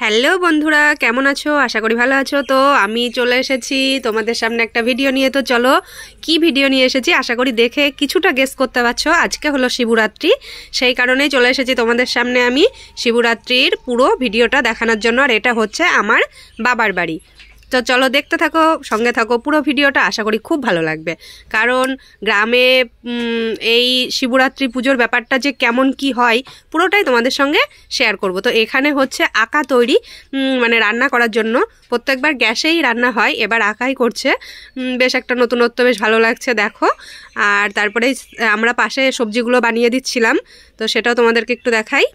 Hello বন্ধুরা, কেমন আছো? আশা করি ভালো আছো। তো আমি চলে এসেছি তোমাদের সামনে একটা ভিডিও নিয়ে। তো চলো কি ভিডিও নিয়ে এসেছি আশা করি দেখে কিছুটা গেস করতে পারছো। আজকে হলো শিবরাত্রি, সেই কারণেই চলে এসেছি তোমাদের সামনে আমি শিবরাত্রির পুরো ভিডিওটা দেখানোর জন্য। আর এটা হচ্ছে আমার বাবার বাড়ি। তো চলো দেখতে থাকো, সঙ্গে থাকো, পুরো ভিডিওটা আশা করি খুব ভালো লাগবে। কারণ গ্রামে এই শিবরাত্রি পুজোর ব্যাপারটা যে কেমন কি হয় পুরোটাই তোমাদের সঙ্গে শেয়ার করব। তো এখানে হচ্ছে আঁকা তৈরি, মানে রান্না করার জন্য। প্রত্যেকবার গ্যাসেই রান্না হয়, এবার আঁকাই করছে। বেশ একটা নতুনত্ব, বেশ ভালো লাগছে দেখো। আর তারপরে আমরা পাশে সবজিগুলো বানিয়ে দিচ্ছিলাম, তো সেটাও তোমাদেরকে একটু দেখাই।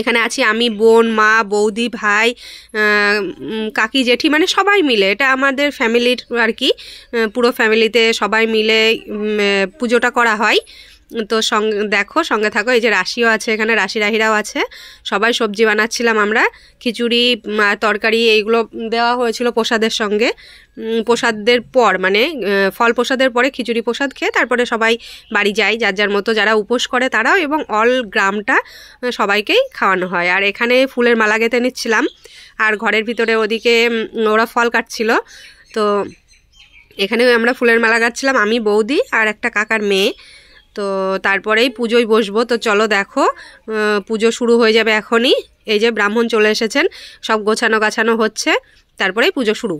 এখানে আছি আমি, বোন, মা, বৌদি, ভাই, কাকি, জেঠি, মানে সবাই মিলে। এটা আমাদের ফ্যামিলির আর কি, পুরো ফ্যামিলিতে সবাই মিলে পুজোটা করা হয়। তো দেখো, সঙ্গে থাকো। এই যে রাশিও আছে এখানে, রাশি রাহিরাও আছে। সবাই সবজি বানাচ্ছিলাম আমরা। খিচুড়ি, তরকারি এইগুলো দেওয়া হয়েছিল প্রসাদের সঙ্গে। প্রসাদের পর মানে ফল প্রসাদের পরে খিচুড়ি প্রসাদ খেয়ে তারপরে সবাই বাড়ি যায় যার যার মতো, যারা উপোস করে তারাও, এবং অল গ্রামটা সবাইকেই খাওয়ানো হয়। আর এখানে ফুলের মালা গেঁথে নিচ্ছিলাম, আর ঘরের ভিতরে ওদিকে ওরা ফল কাটছিল। তো এখানেও আমরা ফুলের মালা গাচ্ছিলাম, আমি, বৌদি আর একটা কাকার মেয়ে। তো তারপরেই পুজোয় বসবো। তো চলো দেখো, পুজো শুরু হয়ে যাবে এখনই। এই যে ব্রাহ্মণ চলে এসেছেন, সব গোছানো গাছানো হচ্ছে, তারপরেই পুজো শুরু।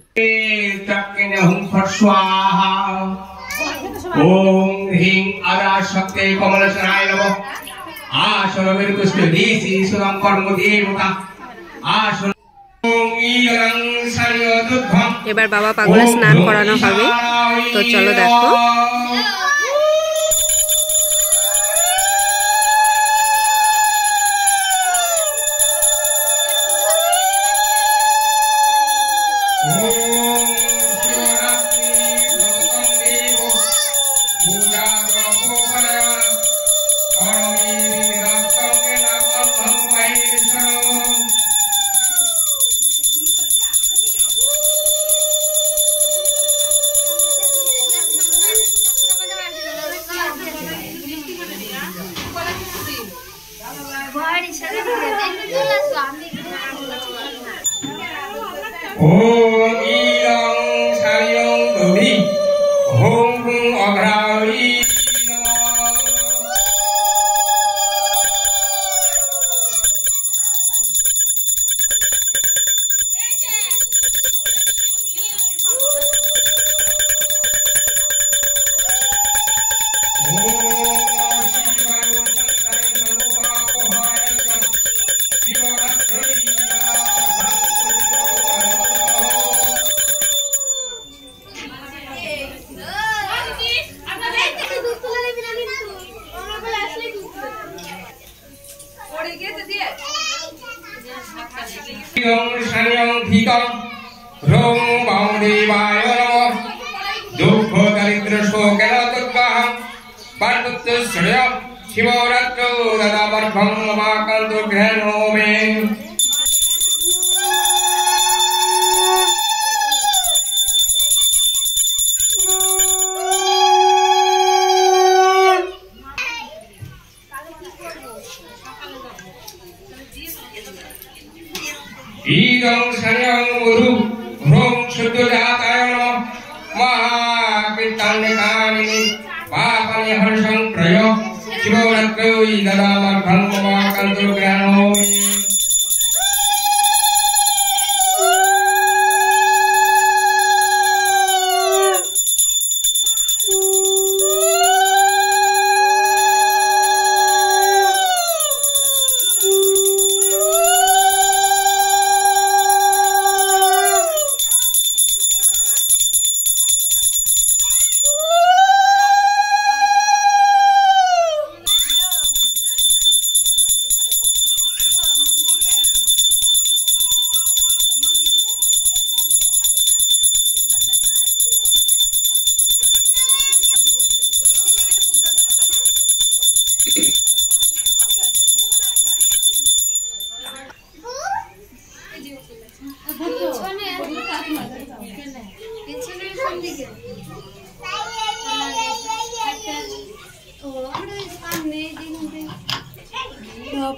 এবার বাবা পাগলা স্নান করানো হবে। তো চলো দেখো।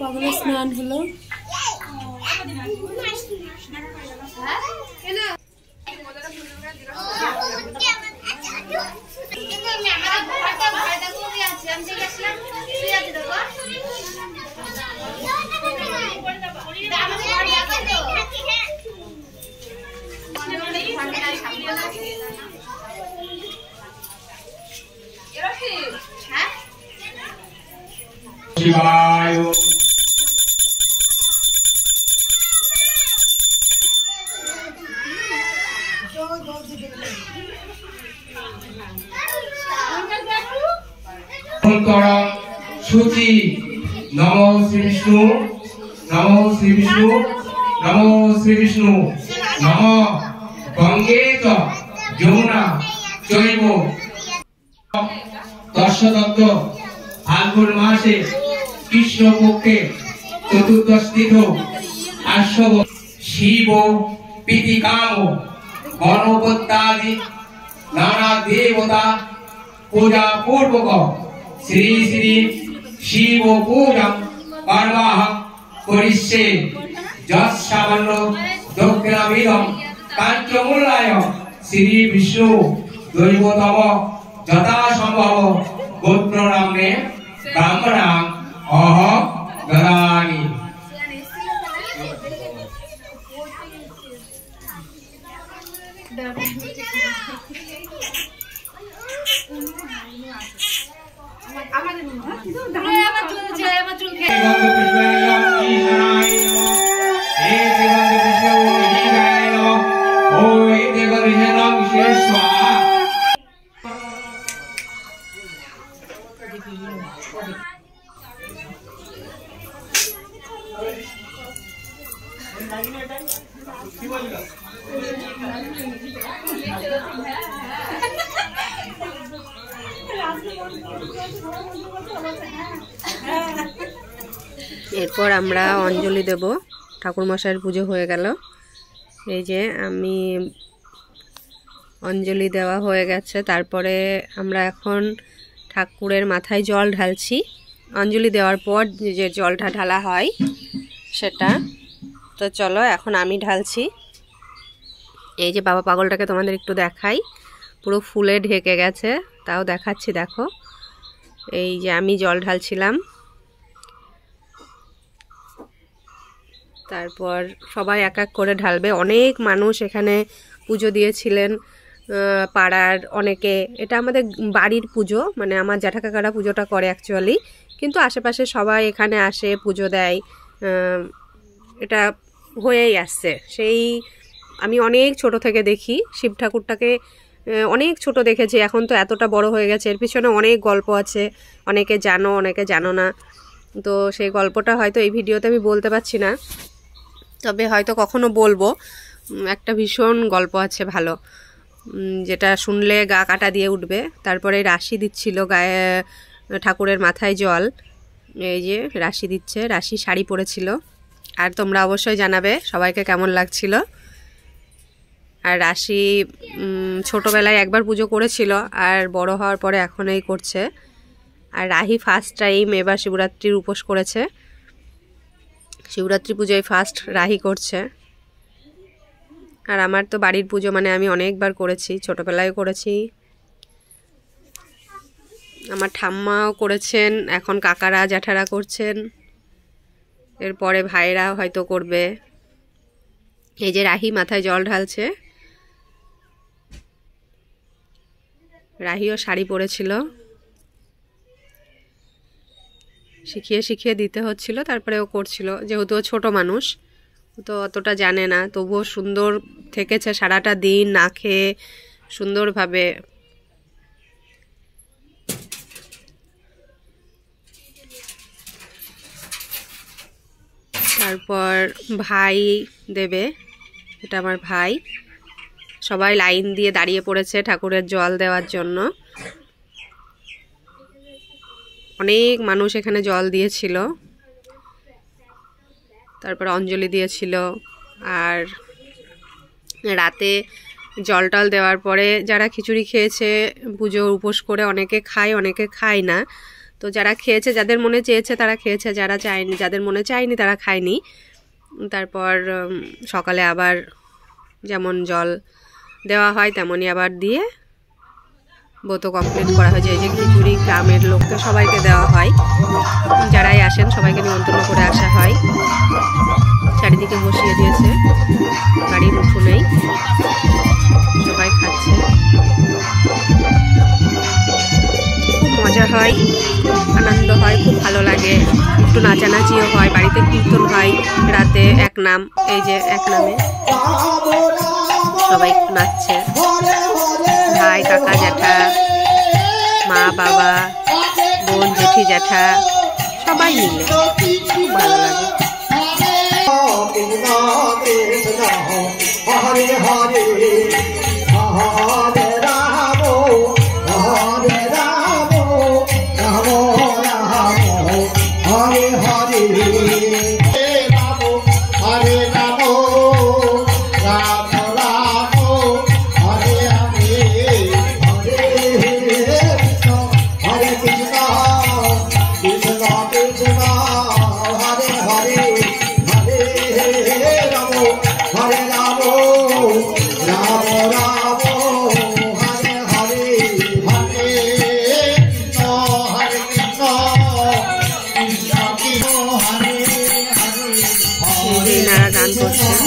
পাগলের স্নান হলো। शिवाय शुचि नमो श्री विष्णु नमो श्री विष्णु नमो श्री विष्णु नमो गंगे च यमुना चैव दशदत्त फाल्गुन मासे कृष्ण पक्षे चतुर्दश तिथि आश्व शिव पीतिकाम गणपत्यादि नाना देवता पूजा पूर्वक श्री श्री शिव पूजा कर्मः करिष्ये यस्सामान्य दक्षिणामिदं काञ्चमूलाय श्री विष्णु दैवतम यथा संभव गोत्र नाम्ने ब्राह्मणा अहं ददामि। এরপর আমরা অঞ্জলি দেব। ঠাকুর মশাইয়ের পুজো হয়ে গেল। এই যে আমি অঞ্জলি দেওয়া হয়ে গেছে। তারপরে আমরা এখন ঠাকুরের মাথায় জল ঢালছি। অঞ্জলি দেওয়ার পর যে জলটা ঢালা হয় সেটা। তো চলো এখন আমি ঢালছি। এই যে বাবা পাগলটাকে তোমাদের একটু দেখাই, পুরো ফুলে ঢেকে গেছে, তাও দেখাচ্ছি দেখো। এই যে আমি জল ঢালছিলাম। তারপর সবাই এক এক করে ঢালবে। অনেক মানুষ এখানে পুজো দিয়েছিলেন, পাড়ার অনেকে। এটা আমাদের বাড়ির পুজো, মানে আমার জ্যাঠা কাকারা পুজোটা করে অ্যাকচুয়ালি, কিন্তু আশেপাশে সবাই এখানে আসে পুজো দেয়। এটা হয়েই আসছে। সেই আমি অনেক ছোট থেকে দেখি শিব ঠাকুরটাকে, অনেক ছোট দেখেছি, এখন তো এতটা বড় হয়ে গেছে। এর পিছনে অনেক গল্প আছে, অনেকে জানো অনেকে জানো না। তো সেই গল্পটা হয়তো এই ভিডিওতে আমি বলতে পারছি না, তবে হয়তো কখনো বলবো। একটা ভীষণ গল্প আছে ভালো, যেটা শুনলে গা কাটা দিয়ে উঠবে। তারপরে রাশি দিচ্ছিল গায়ে, ঠাকুরের মাথায় জল। এই যে রাশি দিচ্ছে, রাশি শাড়ি পরেছিল। আর তোমরা অবশ্যই জানাবে সবাইকে কেমন লাগছিল। আর রাশি ছোটোবেলায় একবার পুজো করেছিল, আর বড় হওয়ার পরে এখন এই করছে। আর রাহি ফার্স্ট টাইম এবার শিবরাত্রির উপোস করেছে। শিবরাত্রি পুজোয় ফার্স্ট রাহি করছে। আর আমার তো বাড়ির পুজো মানে আমি অনেকবার করেছি, ছোটোবেলায় করেছি। আমার ঠাম্মাও করেছেন, এখন কাকারা জ্যাঠারা করছেন, এরপরে ভাইরা হয়তো করবে। এই যে রাহি মাথায় জল ঢালছে। রাহিও শাড়ি পরেছিল, শিখিয়ে শিখিয়ে দিতে হচ্ছিল, তারপরে ও করছিল। যেহেতু ও ছোটো মানুষ, তো অতটা জানে না, তবুও সুন্দর থেকেছে সারাটা দিন না খেয়ে সুন্দরভাবে। তারপর ভাই দেবে, এটা আমার ভাই। সবাই লাইন দিয়ে দাঁড়িয়ে পড়েছে ঠাকুরের জল দেওয়ার জন্য। অনেক মানুষ এখানে জল দিয়েছিল, তারপর অঞ্জলি দিয়েছিল। আর রাতে জল টল দেওয়ার পরে যারা খিচুড়ি খেয়েছে পুজো উপোস করে, অনেকে খায় অনেকে খায় না। তো যারা খেয়েছে, যাদের মনে চেয়েছে তারা খেয়েছে, যারা চায়নি, যাদের মনে চায়নি তারা খায়নি। তারপর সকালে আবার যেমন জল দেওয়া হয় তেমনই আবার দিয়ে ব্রত কমপ্লিট করা হয়েছে। এই যে খিচুড়ি গ্রামের লোককে সবাইকে দেওয়া হয়, যারাই আসেন সবাইকে নিমন্ত্রণ করে আসা হয়। চারিদিকে বসিয়ে দিয়েছে, গাড়ির উঠোনেই সবাই খাচ্ছে। খুব মজা হয়, আনন্দ হয়, খুব ভালো লাগে। একটু নাচানাচিও হয়, বাড়িতে কীর্তন হয় রাতে এক নাম, এই যে এক নামে সবাই একটু নাচছে, ভাই কাকা জ্যাঠা মা বাবা বোন জেঠি জ্যাঠা সবাই মিলে খুব ভালো লাগে। এনারা গান করছেন।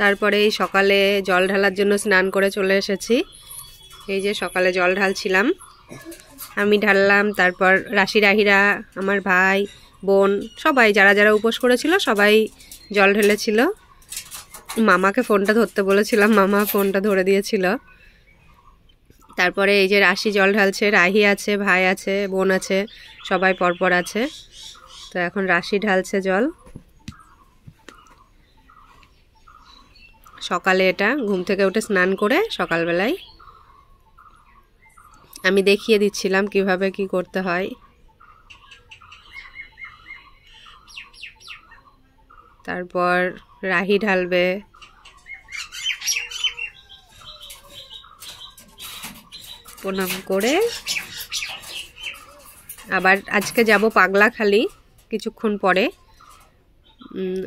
তারপরে এই সকালে জল ঢালার জন্য স্নান করে চলে এসেছি। এই যে সকালে জল ঢালছিলাম, আমি ঢাললাম, তারপর রাশি রাহিরা আমার ভাই বোন সবাই যারা যারা উপোস করেছিল সবাই জল ঢেলেছিল। মামাকে ফোনটা ধরতে বলেছিলাম, মামা ফোনটা ধরে দিয়েছিল। তারপরে এই যে রাশি জল ঢালছে, রাহি আছে, ভাই আছে, বোন আছে, সবাই পরপর আছে। তো এখন রাশি ঢালছে জল। সকালে এটা ঘুম থেকে উঠে স্নান করে সকালবেলায় আমি দেখিয়ে দিচ্ছিলাম কিভাবে কি করতে হয়। তারপর রাহি ঢালবে, প্রণাম করে আবার আজকে যাব পাগলাখালি কিছুক্ষণ পরে,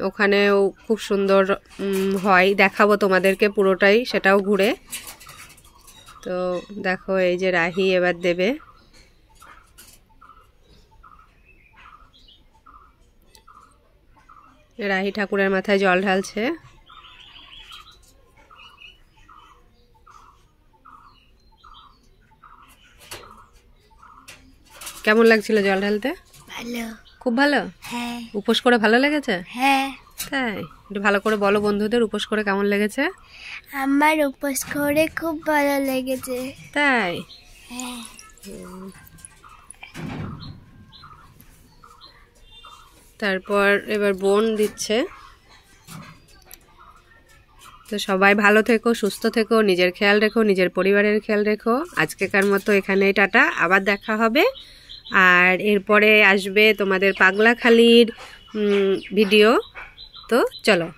ওখানেও খুব সুন্দর হয়, দেখাবো তোমাদেরকে পুরোটাই, সেটাও ঘুরে। তো দেখো এই যে রাহি এবার দেবে, রাহি ঠাকুরের মাথায় জল ঢালছে। কেমন লাগছিল জল ঢালতে? ভালো, খুব ভালো। হ্যাঁ। উপোস করে ভালো লেগেছে? হ্যাঁ। তাই? একটু ভালো করে বলো বন্ধুদের উপোস করে কেমন লেগেছে। আমার উপোস করে খুব ভালো লেগেছে। তাই? হ্যাঁ। তারপর এবার বোন দিচ্ছে। তো সবাই ভালো থেকো, সুস্থ থেকো, নিজের খেয়াল রেখো, নিজের পরিবারের খেয়াল রেখো। আজকেকার মতো এখানেই টাটা, আবার দেখা হবে। আর এরপরে আসবে তোমাদের পাগলাখালির ভিডিও। তো চলো।